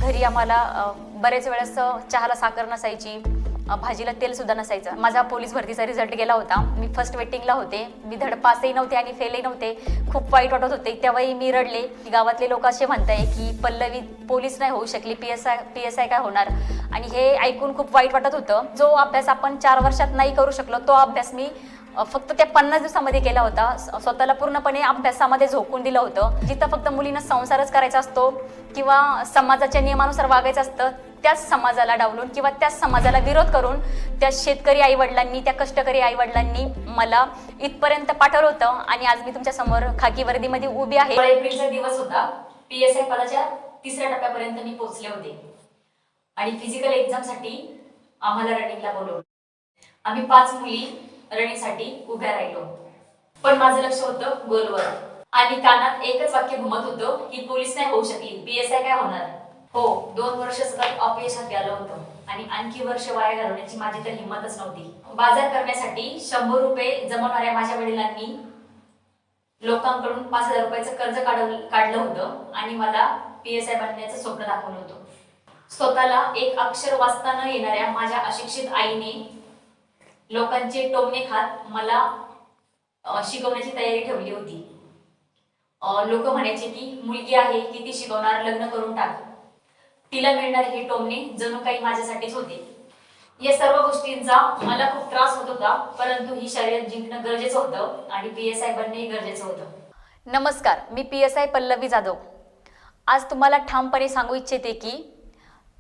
घरी आम्हाला बरेच वेळेस चहाला साखर नसायची, भाजीला तेल सुद्धा नसायचं। माझा पोलीस भरतीचा रिझल्ट गेला होता। मी फर्स्ट वेटिंगला होते। मी धड पासही नव्हते आणि फेलही नव्हते। खूप वाईट वाटत होते। तेव्हाही मी रडले। गावातले लोक असे म्हणताय की पल्लवी पोलीस नाही होऊ शकली, पीएसआय काय होणार। आणि हे ऐकून खूप वाईट वाटत होतं। जो अभ्यास आपण 4 वर्षात नाही करू शकलो तो अभ्यास मी फक्त त्या 50 दिवसामध्ये केला होता। स्वतःला पूर्णपणे अभ्यासामध्ये झोकून दिलं होतं। जिथं फक्त मुलींना संसारच करायचा असतो किंवा समाजाच्या नियमानुसार वागायचं असतं, त्याच समाजाला डावलून किंवा त्याच समाजाला विरोध करून त्या शेतकरी आईवडिलांनी, त्या कष्टकरी आईवडिलांनी मला इथपर्यंत पाठवलं होतं। आणि आज मी तुमच्या समोर खाकी वर्दीमध्ये उभी आहे। एप्रिलचा दिवस होता। पीएसआय पदाच्या 3ऱ्या टप्प्यापर्यंत मी पोहोचले होते आणि फिजिकल एक्झामसाठी आम्हाला रनिंगला बोलवलं। आम्ही 5 मुली रनिंगसाठी उभ्या राहिलो, पण माझं लक्ष होतं गोलवर आणि कानात एकच वाक्य घुमत होतं की पोलीस नाही होऊ शकली, पीएसआय काय होणार। हो, 2 वर्ष सतत अपयशात गेलं होतं आणि आणखी वर्ष वाया घालवण्याची माझी तर हिंमतच नव्हती। बाजार करण्यासाठी 100 रुपये जमवणाऱ्या माझ्या वडिलांनी लोकांकडून 5000 रुपयाचं कर्ज काढलं होतं आणि मला पीएसआय बनण्याचं स्वप्न दाखवलं होतं। स्वतःला एक अक्षर वाचता न येणाऱ्या माझ्या अशिक्षित आईने लोकांचे टोमणे खात मला शिकवण्याची तयारी ठेवली होती। लोक म्हणायचे की मुलगी आहे, किती शिकवणार, लग्न करून टाक। तिला मिळणारे हे टोमणे जणू काही माझ्यासाठीच होते। या सर्व गोष्टींचा मला खूप त्रास होत होता, परंतु ही शर्यत जिंकणं गरजेचं होतं आणि पीएसआय बनणे गरजेचं होतं। नमस्कार, मी पीएसआय पल्लवी जाधव। आज तुम्हाला ठामपणे सांगू इच्छिते की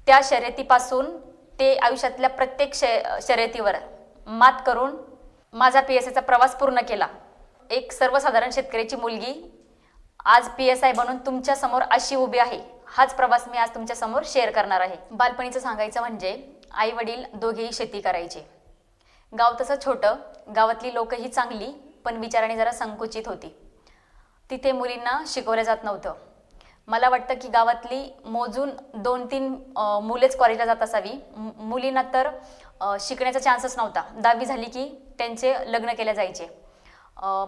त्या शर्यतीपासून ते आयुष्यातल्या प्रत्येक शर्यतीवर मात करून माझा पीएसआयचा प्रवास पूर्ण केला। एक सर्वसाधारण शेतकऱ्याची मुलगी आज पीएसआय बनून तुमच्या समोर अशी उभी आहे। हाच प्रवास मी आज तुमच्या समोर शेअर करणार आहे। बालपणीचं सांगायचं म्हणजे आई वडील दोघेही शेती करायचे। गाव तसं छोटं, गावातली लोकही चांगली पण विचाराने जरा संकुचित होती। तिथे मुलींना शिकवलं जात नव्हतं। मला वाटतं की गावातली मोजून 2-3 मुलेच कॉलेजला जात असावी। मुलींना तर शिकण्याचा चान्सच नव्हता। 10वी झाली की त्यांचे लग्न केले जायचे।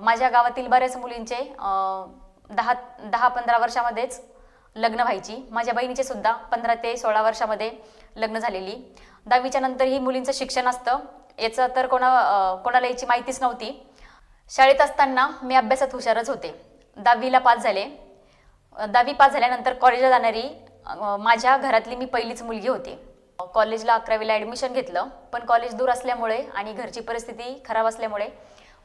माझ्या गावातील बऱ्याच मुलींचे 10-15 वर्षामध्येच लग्न व्हायची। माझ्या बहिणीचे सुद्धा 15 ते 16 वर्षामध्ये लग्न झालेली। 10वीच्या नंतरही मुलींचं शिक्षण असतं याचं तर कोणाला याची माहितीच नव्हती। शाळेत असताना मी अभ्यासात हुशारच होते। 10वीला पास झाले। 10वी पास झाल्यानंतर कॉलेजला जाणारी माझ्या घरातली मी पहिलीच मुलगी होते। कॉलेजला 11वीला ॲडमिशन घेतलं, पण कॉलेज दूर असल्यामुळे आणि घरची परिस्थिती खराब असल्यामुळे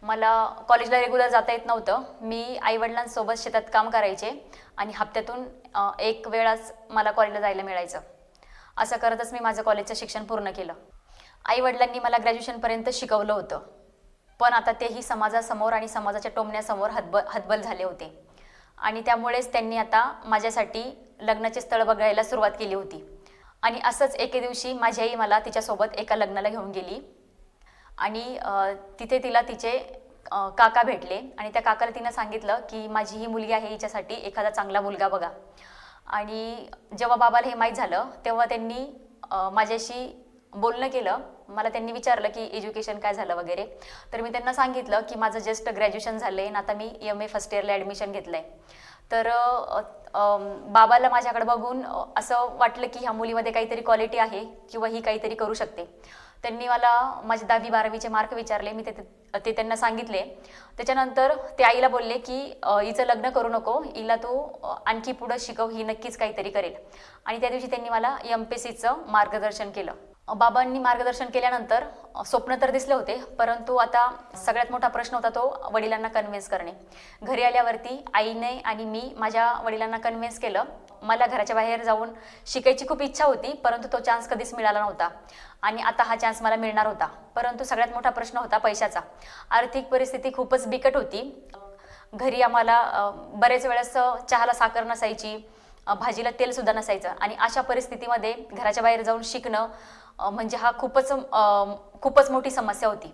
मला कॉलेजला रेग्युलर जाता येत नव्हतं। मी आईवडिलांसोबत शेतात काम करायचे आणि हप्त्यातून 1 वेळाच मला कॉलेजला जायला मिळायचं। असं करतच मी माझं कॉलेजचं शिक्षण पूर्ण केलं। आईवडिलांनी मला ग्रॅज्युएशनपर्यंत शिकवलं होतं, पण आता तेही समाजासमोर आणि समाजाच्या टोमण्यासमोर हतबल झाले होते आणि त्यामुळेच त्यांनी आता माझ्यासाठी लग्नाचे स्थळ बघायला सुरुवात केली होती। आणि असंच एके दिवशी माझी आई मला तिच्यासोबत एका लग्नाला घेऊन गेली आणि तिथे तिला तिचे काका भेटले आणि त्या काकाला तिनं सांगितलं की माझी ही मुलगी आहे, हिच्यासाठी एखादा चांगला मुलगा बघा। आणि जेव्हा बाबाला हे माहीत झालं तेव्हा त्यांनी माझ्याशी बोलणं केलं। मला त्यांनी विचारलं की एज्युकेशन काय झालं वगैरे, तर मी त्यांना सांगितलं की माझं जस्ट ग्रॅज्युएशन झालं आहे, आता मी MA फर्स्ट इयरला ॲडमिशन घेतलं आहे। तर बाबाला माझ्याकडे बघून असं वाटलं की ह्या मुलीमध्ये काहीतरी क्वालिटी आहे किंवा ही काहीतरी करू शकते। त्यांनी मला माझे 10वी 12वीचे मार्क विचारले। मी ते त्यांना सांगितले। त्याच्यानंतर ते आईला बोलले की हिचं लग्न करू नको, हिला तू आणखी पुढं शिकव, ही नक्कीच काहीतरी करेल। आणि त्या दिवशी त्यांनी मला MPSCचं मार्गदर्शन केलं। बाबांनी मार्गदर्शन केल्यानंतर स्वप्न तर दिसले होते, परंतु आता सगळ्यात मोठा प्रश्न होता तो वडिलांना कन्व्हिन्स करणे। घरी आल्यावरती आईने आणि मी माझ्या वडिलांना कन्व्हिन्स केलं। मला घराच्या बाहेर जाऊन शिकायची खूप इच्छा होती, परंतु तो चान्स कधीच मिळाला नव्हता आणि आता हा चान्स मला मिळणार होता। परंतु सगळ्यात मोठा प्रश्न होता पैशाचा। आर्थिक परिस्थिती खूपच बिकट होती। घरी आम्हाला बरेच वेळेस चहाला साखर नसायची, भाजीला तेल सुद्धा नसायचं आणि अशा परिस्थितीमध्ये घराच्या बाहेर जाऊन शिकणं म्हणजे हा खूपच मोठी समस्या होती।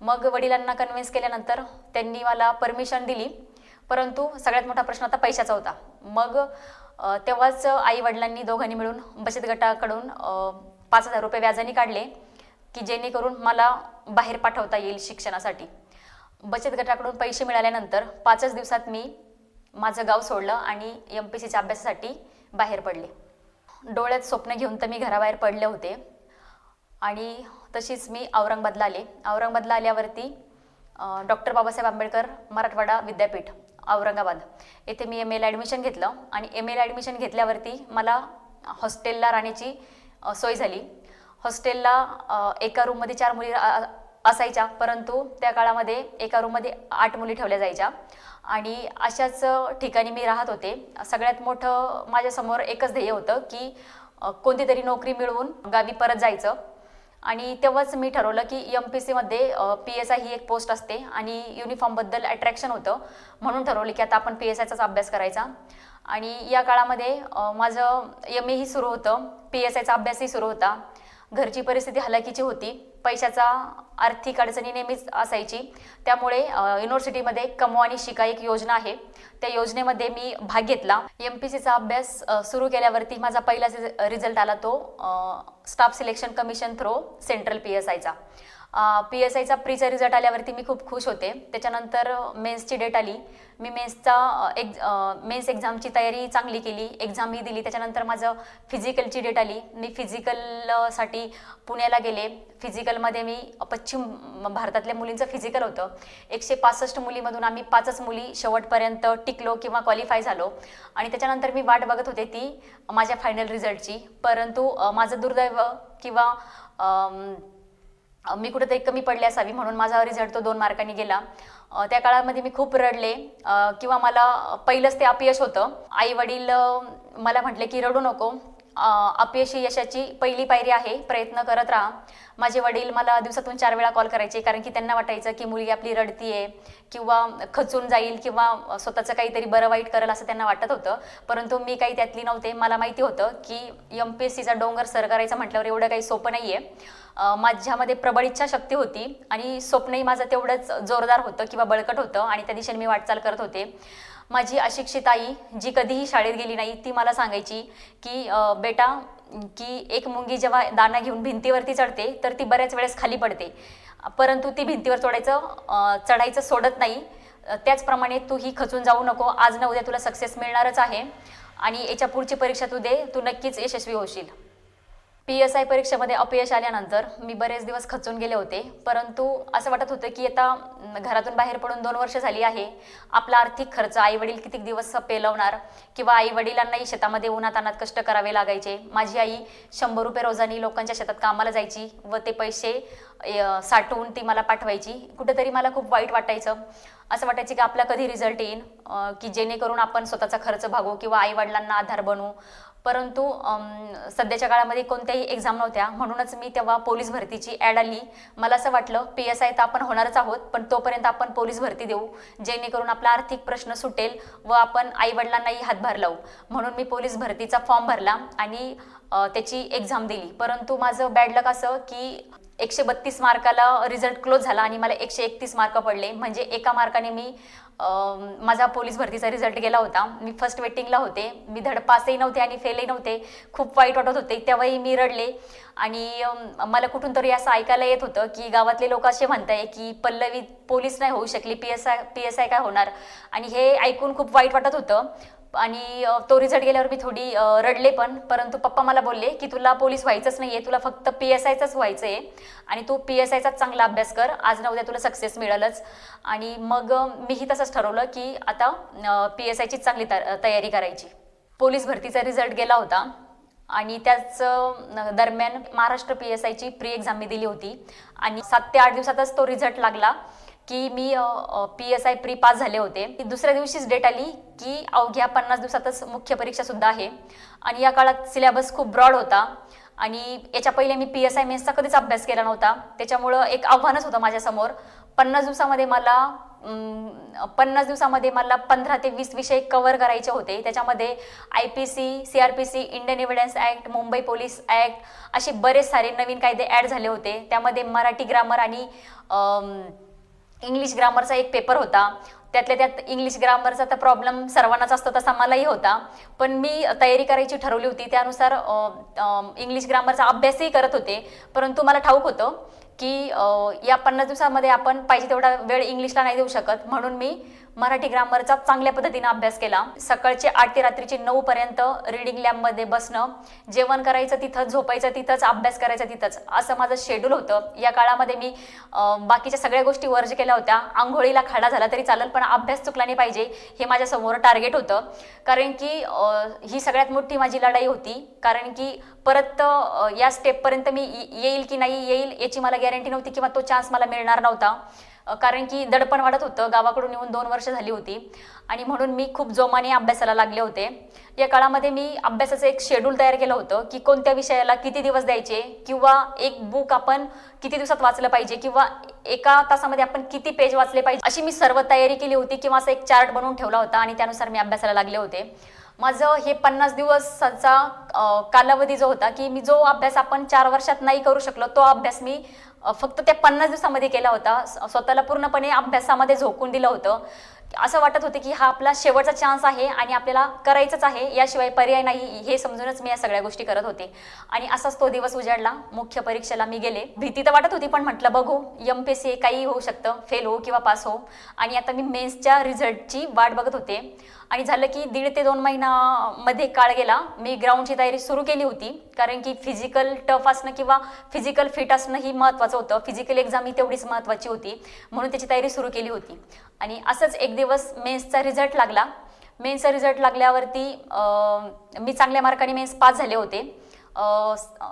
मग वडिलांना कन्व्हिन्स केल्यानंतर त्यांनी मला परमिशन दिली, परंतु सगळ्यात मोठा प्रश्न आता पैशाचा होता। मग तेव्हाच आई वडिलांनी दोघांनी मिळून बचत गटाकडून 5000 रुपये व्याजाने काढले की जेणेकरून मला बाहेर पाठवता येईल शिक्षणासाठी। बचत गटाकडून पैसे मिळाल्यानंतर 5च दिवसात मी माझं गाव सोडलं आणि MPSCच्या अभ्यासासाठी बाहेर पडले। डोळ्यात स्वप्न घेऊन तर मी घराबाहेर पडले होते आणि तशीच मी औरंगाबादला आले. औरंगाबादला आल्यावरती डॉक्टर बाबासाहेब आंबेडकर मराठवाडा विद्यापीठ औरंगाबाद येथे मी MA ला ॲडमिशन घेतलं आणि MA ला ॲडमिशन घेतल्यावरती मला हॉस्टेलला राहण्याची सोय झाली. हॉस्टेलला एका रूममध्ये 4 मुली असायच्या, परंतु त्या काळामध्ये एका रूममध्ये 8 मुली ठेवल्या जायच्या आणि अशाच ठिकाणी मी राहत होते. सगळ्यात मोठं माझ्यासमोर एकच ध्येय होतं की कोणती तरी नोकरी मिळवून गावी परत जायचं आणि तेव्हाच मी ठरवलं की MPSC मध्ये PSI ही एक पोस्ट असते आणि युनिफॉर्मबद्दल अट्रॅक्शन होतं, म्हणून ठरवलं की आता आपण PSIचाच अभ्यास करायचा. आणि या काळामध्ये माझं MA ही सुरू होतं, PSIचा अभ्यासही सुरू होता. घरची परिस्थिती हलाखीची होती, पैशाचा आर्थिक अडचणी नेहमीच असायची, त्यामुळे युनिव्हर्सिटीमध्ये कमवा आणि शिका एक योजना आहे, त्या योजनेमध्ये मी भाग घेतला. MPSCचा अभ्यास सुरू केल्यावरती माझा पहिला रिझल्ट आला तो staff selection commission through central PSIचा. PSIचा प्रीचा रिझल्ट आल्यावरती मी खूप खुश होते. त्याच्यानंतर मेन्सची डेट आली. मी मेन्स एक्झामची तयारी चांगली केली, एक्झामही दिली. त्याच्यानंतर माझं फिजिकलची डेट आली. मी फिजिकलसाठी पुण्याला गेले. फिजिकलमध्ये मी पश्चिम भारतातल्या मुलींचं फिजिकल होतं. 165 मुलीमधून आम्ही 5च मुली शेवटपर्यंत टिकलो किंवा क्वालिफाय झालो आणि त्याच्यानंतर मी वाट बघत होते ती माझ्या फायनल रिझल्टची. परंतु माझं दुर्दैव किंवा मी कुठेतरी कमी पडले असावी म्हणून माझा रिझल्ट तो 2 मार्कांनी गेला. त्या काळामध्ये मी खूप रडले किंवा मला पहिलंच ते अपयश होतं. आई वडील मला म्हटले की रडू नको, अपयश ही यशाची पहिली पायरी आहे, प्रयत्न करत राहा. माझे वडील मला दिवसातून 4 वेळा कॉल करायचे, कारण की त्यांना वाटायचं की मुलगी आपली रडतीये किंवा खचून जाईल किंवा स्वतःचं काहीतरी बरं वाईट करेल असं त्यांना वाटत होतं. परंतु मी काही त्यातली नव्हते. मला माहिती होतं की MPSCचा डोंगर सर करायचा म्हटल्यावर एवढं काही सोपं नाही आहे. माझ्यामध्ये प्रबळ इच्छाशक्ती होती आणि स्वप्नही माझं तेवढंच जोरदार होतं किंवा बळकट होतं आणि त्या दिशेने मी वाटचाल करत होते. माझी अशिक्षित आई, जी कधीही शाळेत गेली नाही, ती मला सांगायची की बेटा, की एक मुंगी जेव्हा दाणा घेऊन भिंतीवरती चढते तर ती बऱ्याच वेळेस खाली पडते, परंतु ती भिंतीवर चढायचं सोडत नाही. त्याचप्रमाणे तू ही खचून जाऊ नको, आज ना उद्या तुला सक्सेस मिळणारच आहे आणि याच्या पुढची परीक्षा तू दे, तू नक्कीच यशस्वी होशील. PSI परीक्षेमध्ये अपयश आल्यानंतर मी बरेच दिवस खचून गेले होते, परंतु असं वाटत होतं की आता घरातून बाहेर पडून 2 वर्ष झाली आहे. आपला आर्थिक खर्च आईवडील किती दिवस पेलवणार किंवा आईवडिलांनाही शेतामध्ये उन्हातान्हात कष्ट करावे लागायचे. माझी आई 100 रुपये रोजानी लोकांच्या शेतात कामाला जायची व ते पैसे साठवून ती मला पाठवायची. कुठेतरी मला खूप वाईट वाटायचं. असं वाटायचं की आपला कधी रिझल्ट येईल की जेणेकरून आपण स्वतःचा खर्च भागू किंवा आईवडिलांना आधार बनू. परंतु सध्याच्या काळामध्ये कोणत्याही एक्झाम नव्हत्या, म्हणूनच मी तेव्हा पोलीस भरतीची ॲड आली. मला असं वाटलं PSI तर आपण होणारच आहोत, पण तोपर्यंत आपण पोलीस भरती देऊ, जेणेकरून आपला आर्थिक प्रश्न सुटेल व आपण आईवडिलांनाही हातभार लावू. म्हणून मी पोलीस भरतीचा फॉर्म भरला आणि त्याची एक्झाम दिली. परंतु माझं बॅड लक असं की 132 मार्काला रिझल्ट क्लोज झाला आणि मला 131 मार्क पडले. म्हणजे एका मार्काने मी माझा पोलीस भरतीचा रिझल्ट गेला होता. मी फर्स्ट वेटिंगला होते. मी धड पासही नव्हते आणि फेलही नव्हते. खूप वाईट वाटत होते. तेव्हाही मी रडले आणि मला कुठून तरी असं ऐकायला येत होतं की गावातले लोक असे म्हणताय की पल्लवी पोलीस नाही होऊ शकली, PSI काय होणार. आणि हे ऐकून खूप वाईट वाटत होतं आणि तो रिझल्ट गेल्यावर मी थोडी रडले पण. परंतु पप्पा मला बोलले की तुला पोलीस व्हायचंच नाही आहे, तुला फक्त PSIचाच व्हायचं आहे आणि तू PSIचाच चांगला अभ्यास कर, आज ना उद्या तुला सक्सेस मिळेलच. आणि मग मीही तसंच ठरवलं की आता PSIचीच चांगली तयारी करायची. पोलीस भरतीचा रिझल्ट गेला होता आणि त्याच दरम्यान महाराष्ट्र PSIची प्री एक्झाम मी दिली होती आणि 7 ते 8 दिवसातच तो रिझल्ट लागला की मी PSI प्री पास झाले होते. दुसऱ्या दिवशीच डेट आली की अवघ्या 50 दिवसातच मुख्य परीक्षा सुद्धा आहे आणि या काळात सिलेबस खूप ब्रॉड होता आणि याच्या पहिले मी PSI मेन्सचा कधीच अभ्यास केला नव्हता. त्याच्यामुळं एक आव्हानच होतं माझ्यासमोर. 50 दिवसामध्ये मला 15 ते 20 विषय कव्हर करायचे होते. त्याच्यामध्ये IPC, CRPC, Indian evidence act, Mumbai police act असे बरेच सारे नवीन कायदे ॲड झाले होते. त्यामध्ये मराठी ग्रामर आणि इंग्लिश ग्रामरचा एक पेपर होता. त्यातल्या त्यात इंग्लिश ग्रामरचा तर प्रॉब्लेम सर्वांनाच असतो, तसा मलाही होता. पण मी तयारी करायची ठरवली होती, त्यानुसार इंग्लिश ग्रामरचा अभ्यासही करत होते. परंतु मला ठाऊक होतं की या 50 दिवसामध्ये आपण पाहिजे तेवढा वेळ इंग्लिशला नाही देऊ शकत, म्हणून मी मराठी ग्रामरचा चांगल्या पद्धतीने अभ्यास केला. सकाळचे 8 ते रात्रीचे 9 पर्यंत रीडिंग लॅबमध्ये बसणं, जेवण करायचं तिथं, झोपायचं तिथंच, अभ्यास करायचा तिथंच, असं माझं शेड्यूल होतं. या काळामध्ये मी बाकीच्या सगळ्या गोष्टी वर्ज केल्या होत्या. आंघोळीला खाडा झाला तरी चालेल, पण अभ्यास चुकला नाही पाहिजे हे माझ्यासमोर टार्गेट होतं. कारण की ही सगळ्यात मोठी माझी लढाई होती. कारण की परत या स्टेपपर्यंत मी येईल की नाही येईल याची मला गॅरंटी नव्हती किंवा तो चान्स मला मिळणार नव्हता. कारण की दडपण वाढत होतं, गावाकडून येऊन 2 वर्ष झाली होती आणि म्हणून मी खूप जोमाने अभ्यासाला लागले होते. या काळामध्ये मी अभ्यासाचं एक शेड्यूल तयार केलं होतं की कोणत्या विषयाला किती दिवस द्यायचे किंवा एक बुक आपण किती दिवसात वाचलं पाहिजे किंवा एका तासामध्ये आपण किती पेज वाचले पाहिजे, अशी मी सर्व तयारी केली होती किंवा असा एक चार्ट बनवून ठेवला होता आणि त्यानुसार मी अभ्यासाला लागले होते. माझं हे 50 दिवसाचा कालावधी जो होता की मी जो अभ्यास आपण 4 वर्षात नाही करू शकलो तो अभ्यास मी फक्त त्या 50 दिवसामध्ये केला होता. स्वतःला पूर्णपणे अभ्यासामध्ये झोकून दिलं होतं. असं वाटत होते की हा आपला शेवटचा चान्स आहे आणि आपल्याला करायचंच आहे, याशिवाय पर्याय नाही, हे समजूनच मी या सगळ्या गोष्टी करत होते. आणि असाच तो दिवस उजाडला. मुख्य परीक्षेला मी गेले. भीती तर वाटत होती, पण म्हटलं बघू, MPSC काही होऊ शकतं, फेल हो किंवा पास हो. आणि आता मी मेन्सच्या रिझल्टची वाट बघत होते. आणि झालं की 1.5 ते 2 महिन्यामध्ये काळ गेला. मी ग्राउंडची तयारी सुरू केली होती. कारण की फिजिकल टफ असणं किंवा फिजिकल फिट असणं ही महत्त्वाचं होतं. फिजिकल एक्झाम ही तेवढीच महत्त्वाची होती, म्हणून त्याची तयारी सुरू केली होती. आणि असंच एक दिवस मेन्सचा रिझल्ट लागला. मेन्सचा रिझल्ट लागल्यावरती मी चांगल्या मार्काने मेन्स पास झाले होते.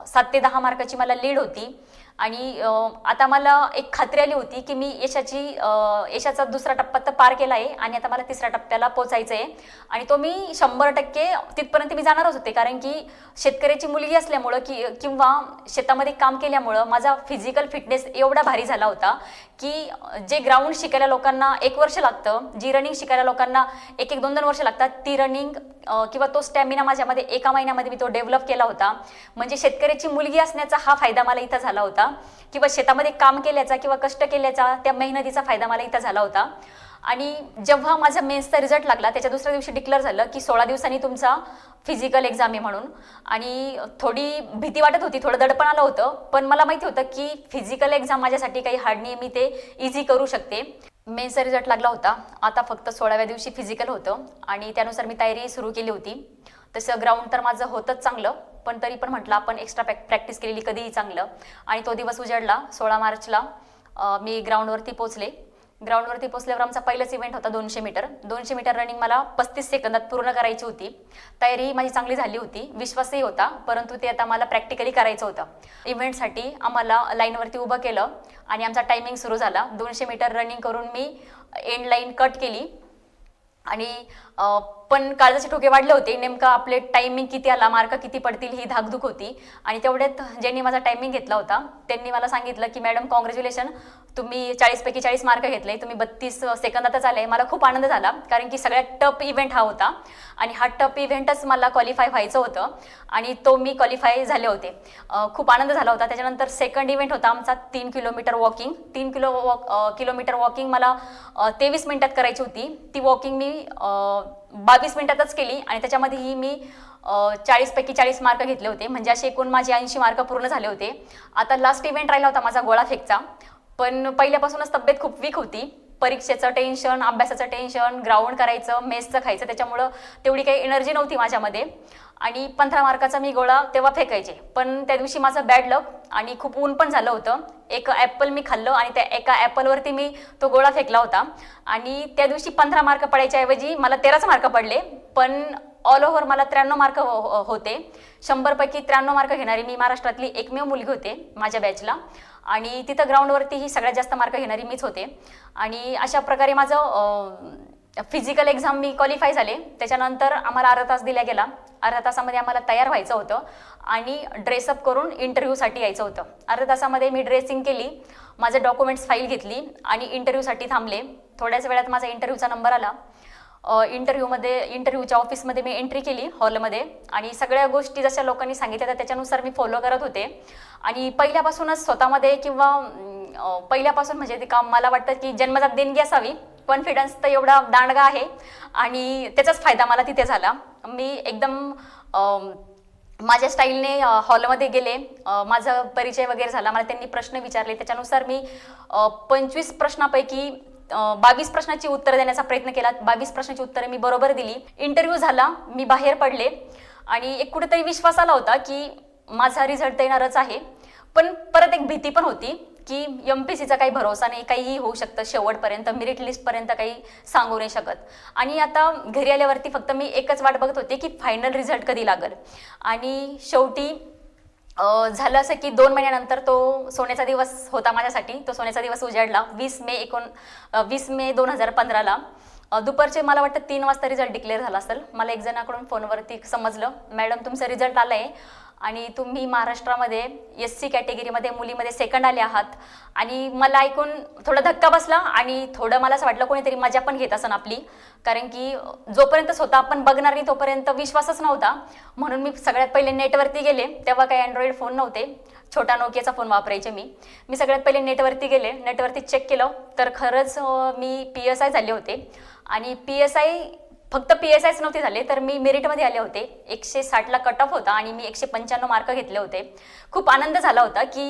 7 ते 10 मार्काची मला लीड होती. आणि आता मला एक खात्री आली होती की मी यशाचा दुसरा टप्पा तर पार केला आहे आणि आता मला तिसऱ्या टप्प्याला पोचायचं आहे. आणि तो मी 100% तिथपर्यंत मी जाणारच होते. कारण की शेतकऱ्याची मुलगी असल्यामुळं किंवा शेतामध्ये काम केल्यामुळं माझा फिजिकल फिटनेस एवढा भारी झाला होता की जे ग्राउंड शिकायला लोकांना 1 वर्ष लागतं, जी रनिंग शिकायला लोकांना 1-2 वर्ष लागतात, ती रनिंग किंवा तो स्टॅमिना माझ्यामध्ये 1 महिन्यामध्ये मी तो डेव्हलप केला होता. म्हणजे शेतकऱ्याची मुलगी असण्याचा हा फायदा मला इथं झाला होता किंवा शेतामध्ये काम केल्याचा किंवा कष्ट केल्याचा त्या मेहनतीचा फायदा मला इथं झाला होता. आणि जेव्हा माझा मेन्सचा रिझल्ट लागला त्याच्या दुसऱ्या दिवशी डिक्लेअर झालं की 16 दिवसांनी तुमचा फिजिकल एक्झाम आहे म्हणून. आणि थोडी भीती वाटत होती, थोडं दडपण आलं होतं, पण मला माहिती होतं की फिजिकल एक्झाम माझ्यासाठी काही हार्ड नाही, मी ते इझी करू शकते. मेन्सचा रिझल्ट लागला होता. आता फक्त 16व्या दिवशी फिजिकल होतं आणि त्यानुसार मी तयारी सुरू केली होती. तसं ग्राउंड तर माझं होतंच चांगलं, पण तरी पण म्हटलं आपण एक्स्ट्रा प्रॅक्टिस केलेली कधीही चांगलं. आणि तो दिवस उजाडला. 16 मार्चला मी ग्राउंडवरती पोचले. ग्राउंडवरती पोचल्यावर आमचा पहिलाच इव्हेंट होता 200 मीटर. 200 मीटर रनिंग मला 35 सेकंदात पूर्ण करायची होती. तयारी माझी चांगली झाली होती, विश्वासही होता, परंतु ते आता मला प्रॅक्टिकली करायचं होतं. इव्हेंटसाठी आम्हाला लाईनवरती उभं केलं आणि आमचा टायमिंग सुरू झाला. 200 मीटर रनिंग करून मी एंड लाईन कट केली. आणि पण काळजाचे ठोके वाढले होते. नेमका आपले टायमिंग किती आला, मार्क किती पडतील ही धाकधूक होती. आणि तेवढ्यात ज्यांनी माझा टायमिंग घेतला होता त्यांनी मला सांगितलं की मॅडम कॉंग्रॅच्युलेशन, तुम्ही 40 पैकी 40 मार्क घेतले, तुम्ही 32 सेकंदातच आले. मला खूप आनंद झाला कारण की सगळ्यात टफ इव्हेंट हा होता आणि हा टफ इव्हेंटच मला क्वालिफाय व्हायचं होतं आणि तो मी क्वालिफाय झाले होते. खूप आनंद झाला होता. त्याच्यानंतर सेकंड इव्हेंट होता आमचा 3 किलोमीटर वॉकिंग. 3 किलोमीटर वॉकिंग मला 23 मिनिटात करायची होती. ती वॉकिंग मी 22 मिनिटातच केली आणि त्याच्यामध्येही मी 40 पैकी 40 मार्क घेतले होते. म्हणजे असे एकूण माझे 80 मार्क पूर्ण झाले होते. आता लास्ट इव्हेंट राहिला होता माझा गोळाफेकचा, पण पहिल्यापासूनच तब्येत खूप वीक होती. परीक्षेचं टेन्शन, अभ्यासाचं टेन्शन, ग्राउंड करायचं, मेसचं खायचं, त्याच्यामुळं तेवढी काही एनर्जी नव्हती माझ्यामध्ये. आणि 15 मार्काचा मी गोळा तेव्हा फेकायचे, पण त्या दिवशी माझं बॅड लक आणि खूप ऊन पण झालं होतं. एक ॲपल मी खाल्लं आणि त्या एका ॲपलवरती मी तो गोळा फेकला होता आणि त्या दिवशी 15 मार्क पडायच्या ऐवजी मला 13च मार्क पडले. पण ऑल ओव्हर मला 93 मार्क होते. 100 पैकी 93 मार्क घेणारी मी महाराष्ट्रातली एकमेव मुलगी होते माझ्या बॅचला. आणि तिथं ग्राउंडवरतीही सगळ्यात जास्त मार्क घेणारी मीच होते. आणि अशा प्रकारे माझं फिजिकल एक्झाम मी क्वालिफाय झाले. त्याच्यानंतर आम्हाला अर्धा तास दिला गेला. अर्ध्या तासामध्ये आम्हाला तयार व्हायचं होतं आणि ड्रेसअप करून इंटरव्ह्यूसाठी यायचं होतं. अर्ध्या तासामध्ये मी ड्रेसिंग केली, माझे डॉक्युमेंट्स फाईल घेतली आणि इंटरव्ह्यूसाठी थांबले. थोड्याच वेळात माझा इंटरव्ह्यूचा नंबर आला. इंटरव्ह्यूच्या ऑफिसमध्ये मी एंट्री केली हॉलमध्ये आणि सगळ्या गोष्टी जशा लोकांनी सांगितल्या तर त्याच्यानुसार मी फॉलो करत होते. आणि पहिल्यापासूनच स्वतःमध्ये किंवा पहिल्यापासून म्हणजे ते काम मला वाटतं की जन्मजात देणगी असावी. कॉन्फिडन्स तर एवढा दांडगा आहे आणि त्याचाच फायदा मला तिथे झाला. मी एकदम माझ्या स्टाईलने हॉलमध्ये गेले. माझा परिचय वगैरे झाला. मला त्यांनी प्रश्न विचारले. त्याच्यानुसार मी 25 प्रश्नापैकी 22 प्रश्नाची उत्तर देण्याचा प्रयत्न केला. 22 प्रश्नाची उत्तरे मी बरोबर दिली. इंटरव्ह्यू झाला, मी बाहेर पडले आणि एक कुठेतरी विश्वास आला होता की माझा रिझल्ट येणारच आहे. पण परत एक भीती पण होती की MPSCचा काही भरोसा नाही, काहीही होऊ शकतं शेवटपर्यंत, मेरिट लिस्टपर्यंत काही सांगू नाही शकत. आणि आता घरी आल्यावरती फक्त मी एकच वाट बघत होते की फायनल रिझल्ट कधी लागेल. आणि शेवटी झालं असं की 2 महिन्यानंतर तो सोन्याचा दिवस होता माझ्यासाठी. तो सोन्याचा दिवस उजाडला 20 मे 2015ला. दुपारचे मला वाटतं 3 वाजता रिझल्ट डिक्लेअर झाला असेल. मला एक जणाकडून फोनवरती समजलं, मॅडम तुमचा रिझल्ट आला आहे आणि तुम्ही महाराष्ट्रामध्ये SC कॅटेगरीमध्ये मुलीमध्ये सेकंड आले आहात. आणि मला ऐकून थोडा धक्का बसला आणि थोडं मला असं वाटलं कोणीतरी मजा पण घेत असन आपली, कारण की जोपर्यंत स्वतः आपण बघणार नाही तोपर्यंत विश्वासच नव्हता. म्हणून मी सगळ्यात पहिले नेटवरती गेले. तेव्हा काही अँड्रॉइड फोन नव्हते, छोटा नोकियाचा फोन वापरायचे मी सगळ्यात पहिले नेटवरती गेले. नेटवरती चेक केलं तर खरंच मी PSI झाले होते. आणि फक्त PSIच नव्हते झाले तर मी मेरिटमध्ये आले होते. 160ला कट ऑफ होता आणि मी 195 मार्क घेतले होते. खूप आनंद झाला होता की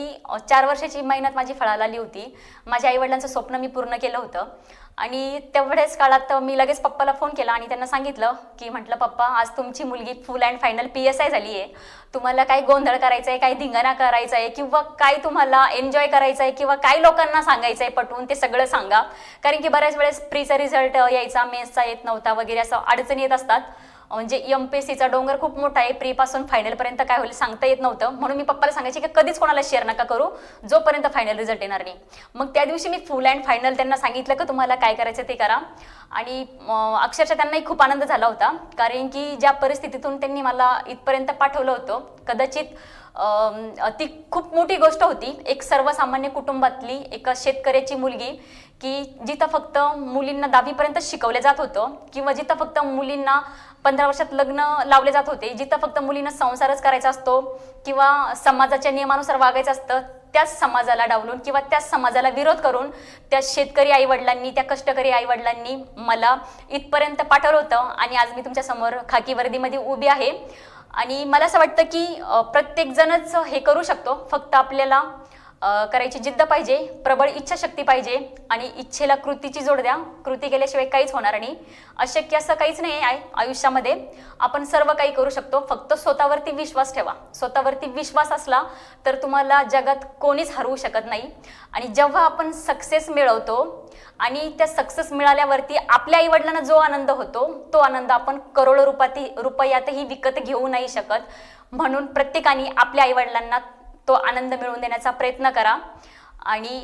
4 वर्षाची मेहनत माझी फळाला आली होती. माझ्या आईवडिलांचं स्वप्न मी पूर्ण केलं होतं. आणि तेवढ्याच काळात मी लगेच पप्पाला फोन केला आणि त्यांना सांगितलं की म्हटलं पप्पा, आज तुमची मुलगी फुल अँड फायनल PSI झाली आहे. तुम्हाला काय गोंधळ करायचा आहे, काय धिंगाणा करायचा आहे किंवा काय तुम्हाला एन्जॉय करायचं आहे किंवा काय लोकांना सांगायचं आहे पटवून ते सगळं सांगा. कारण की बऱ्याच वेळेस प्रीचा रिझल्ट यायचा, मेन्सचा येत नव्हता वगैरे असं अडचणी येत असतात. म्हणजे MPSCचा डोंगर खूप मोठा आहे, प्रीपासून फायनलपर्यंत काय होईल सांगता येत नव्हतं. म्हणून मी पप्पाला सांगायचे की कधीच कोणाला शेअर नका करू जोपर्यंत फायनल रिझल्ट येणार नाही. मग त्या दिवशी मी फुल अँड फायनल त्यांना सांगितलं की तुम्हाला काय करायचं ते करा. आणि अक्षरशः त्यांनाही खूप आनंद झाला होता, कारण की ज्या परिस्थितीतून त्यांनी मला इथपर्यंत पाठवलं होतं कदाचित ती खूप मोठी गोष्ट होती. एक सर्वसामान्य कुटुंबातली एक शेतकऱ्याची मुलगी की जिथं फक्त मुलींना 10वीपर्यंत शिकवलं जात होतं किंवा जिथं फक्त मुलींना 15 वर्षात लग्न लावले जात होते, जिथं फक्त मुलींना संसारच करायचा असतो किंवा समाजाच्या नियमानुसार वागायचं असतं, त्याच समाजाला डावलून किंवा त्याच समाजाला विरोध करून त्या शेतकरी आईवडिलांनी, त्या कष्टकरी आईवडिलांनी मला इथपर्यंत पाठवलं होतं. आणि आज मी तुमच्यासमोर खाकी वर्दीमध्ये उभी आहे. आणि मला असं वाटतं की प्रत्येकजणच हे करू शकतो, फक्त आपल्याला करायची जिद्द पाहिजे, प्रबळ इच्छाशक्ती पाहिजे आणि इच्छेला कृतीची जोड द्या. कृती केल्याशिवाय काहीच होणार नाही. अशक्य असं काहीच नाही आहे आयुष्यामध्ये. आपण सर्व काही करू शकतो, फक्त स्वतःवरती विश्वास ठेवा. स्वतःवरती विश्वास असला तर तुम्हाला जगात कोणीच हरवू शकत नाही. आणि जेव्हा आपण सक्सेस मिळवतो आणि त्या सक्सेस मिळाल्यावरती आपल्या आईवडिलांना जो आनंद होतो तो आनंद आपण करोडो रुपयातही विकत घेऊ नाही शकत. म्हणून प्रत्येकाने आपल्या आईवडिलांना तो आनंद मिळवून देण्याचा प्रयत्न करा आणि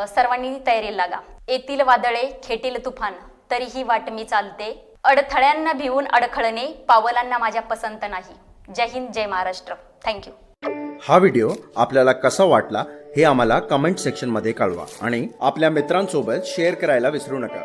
सर्वांनी तयारीला लागा. येतील वादळे, खेटील तुफान, तरीही वाट मी चालते. अडथळ्यांना भिवून अडखळणे पावलांना माझ्या पसंत नाही. जय हिंद, जय महाराष्ट्र. थँक्यू. हा व्हिडिओ आपल्याला कसा वाटला हे आम्हाला कमेंट सेक्शनमध्ये कळवा आणि आपल्या मित्रांसोबत शेअर करायला विसरू नका.